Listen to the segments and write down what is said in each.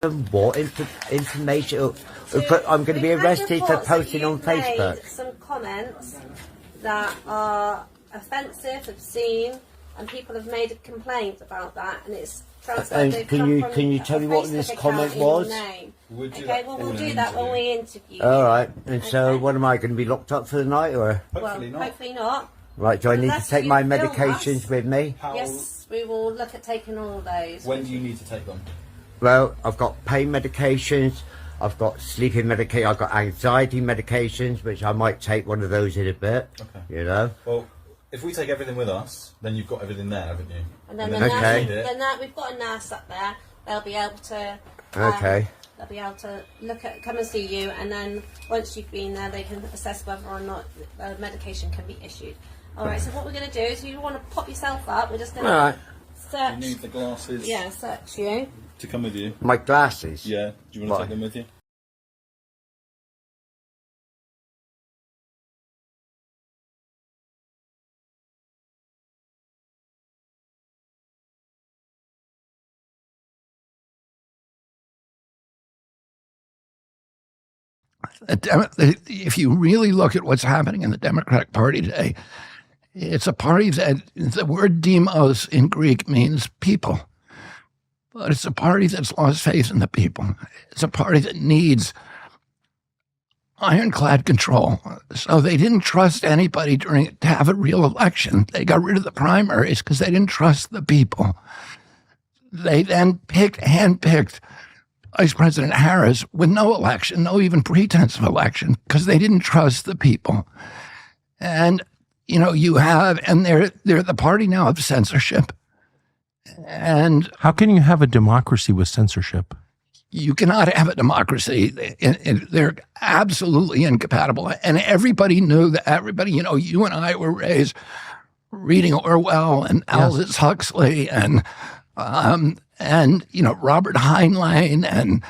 What information? I'm going to be arrested for posting on Facebook. Made some comments that are offensive, obscene, and people have made a complaint about that, and it's transferred. And can you tell me what this comment was? Okay, well we'll do that when we interview. All right. And so, what am I going to be locked up for the night, or? Hopefully not. Hopefully not. Right. Do I need to take my medications with me? Yes, we will look at taking all of those. When do you need to take them? Well, I've got pain medications, I've got sleeping medication, I've got anxiety medications, which I might take one of those in a bit. Okay. You know. Well, if we take everything with us, then you've got everything there, haven't you? And then we've got a nurse up there. They'll be able to. Okay. They'll be able to come and see you, and then once you've been there, they can assess whether or not the medication can be issued. All right. So what we're going to do is, you want to pop yourself up. We're just going to search. You need the glasses. Yeah, search you. To come with you. My glasses? Yeah. Do you want to take them with you? If you really look at what's happening in the Democratic Party today, it's a party that the word demos in Greek means people. But it's a party that's lost faith in the people. It's a party that needs ironclad control. So they didn't trust anybody to have a real election. They got rid of the primaries because they didn't trust the people. They then handpicked Vice President Harris with no election, no even pretense of election, because they didn't trust the people. And, you know, they're the party now of censorship. And how can you have a democracy with censorship? You cannot have a democracy. They're absolutely incompatible. And everybody knew that. Everybody, you know, you and I were raised reading Orwell and Aldous Huxley and you know, Robert Heinlein and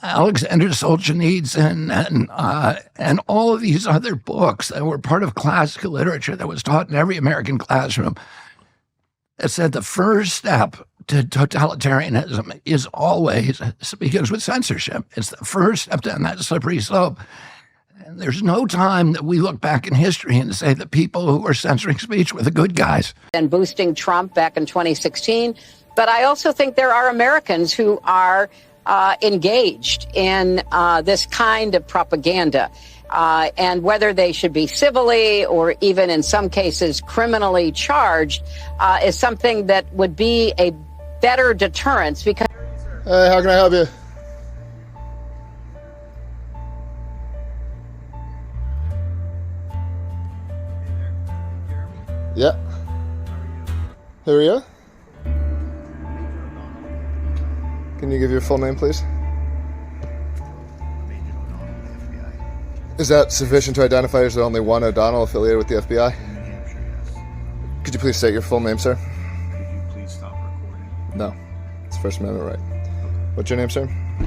Alexander Solzhenitsyn and all of these other books that were part of classical literature that was taught in every American classroom. It said the first step to totalitarianism begins with censorship. It's the first step down that slippery slope. And there's no time that we look back in history and say the people who were censoring speech were the good guys. And boosting Trump back in 2016. But I also think there are Americans who are engaged in this kind of propaganda. And whether they should be civilly or even in some cases criminally charged is something that would be a better deterrence. Because hey, how can I help you? Yeah. Who are you? Can you give your full name, please? Is that sufficient to identify as the only one O'Donnell affiliated with the FBI? Could you please state your full name, sir? Could you please stop recording? No. It's First Amendment right. What's your name, sir? Could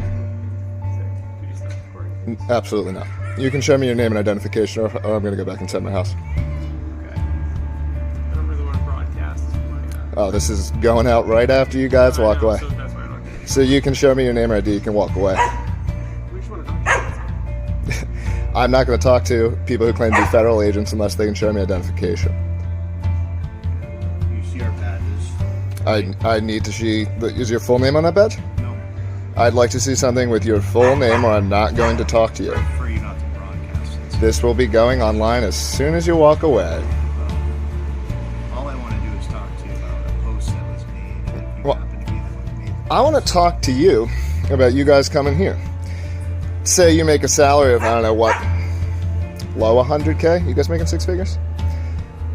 you stop recording? Absolutely not. You can show me your name and identification, or I'm going to go back inside my house. Okay. I don't really want to broadcast. Oh, this is going out right after you guys walk away. So that's why I don't get it. So you can show me your name or ID, you can walk away. We just want to talk to I'm not going to talk to people who claim to be federal agents unless they can show me identification. you. See our badges? I need to see... Is your full name on that badge? No. I'd like to see something with your full name or I'm not going to talk to you. I prefer you not to broadcast it. This will be going online as soon as you walk away. All I want to do is talk to you about a post that was made. And you Well, happen to be the one who made it. I want to talk to you about you guys coming here. Say you make a salary of, I don't know what, low 100K? You guys making six figures?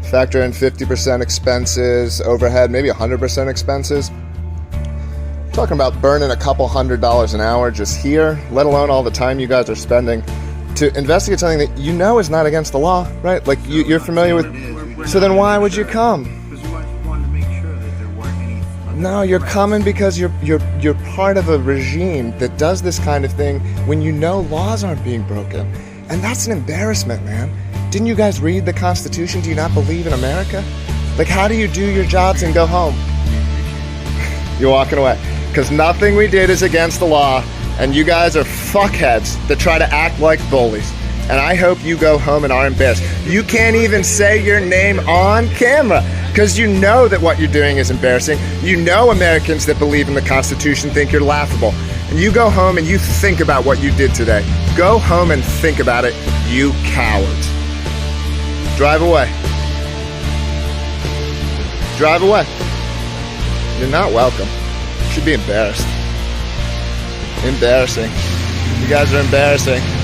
Factor in 50% expenses, overhead, maybe 100% expenses. Talking about burning a couple $100 an hour just here, let alone all the time you guys are spending to investigate something that you know is not against the law, right? Like you're familiar with. So then why would you come? Because we wanted to make sure that there weren't any... No, you're coming because you're part of a regime that does this kind of thing when you know laws aren't being broken. And that's an embarrassment, man. Didn't you guys read the Constitution? Do you not believe in America? Like, how do you do your jobs and go home? You're walking away. because nothing we did is against the law, and you guys are fuckheads that try to act like bullies. And I hope you go home and are embarrassed. You can't even say your name on camera because you know that what you're doing is embarrassing. You know Americans that believe in the Constitution think you're laughable. And you go home and you think about what you did today. Go home and think about it, you cowards. Drive away. Drive away. You're not welcome. You should be embarrassed. Embarrassing. You guys are embarrassing.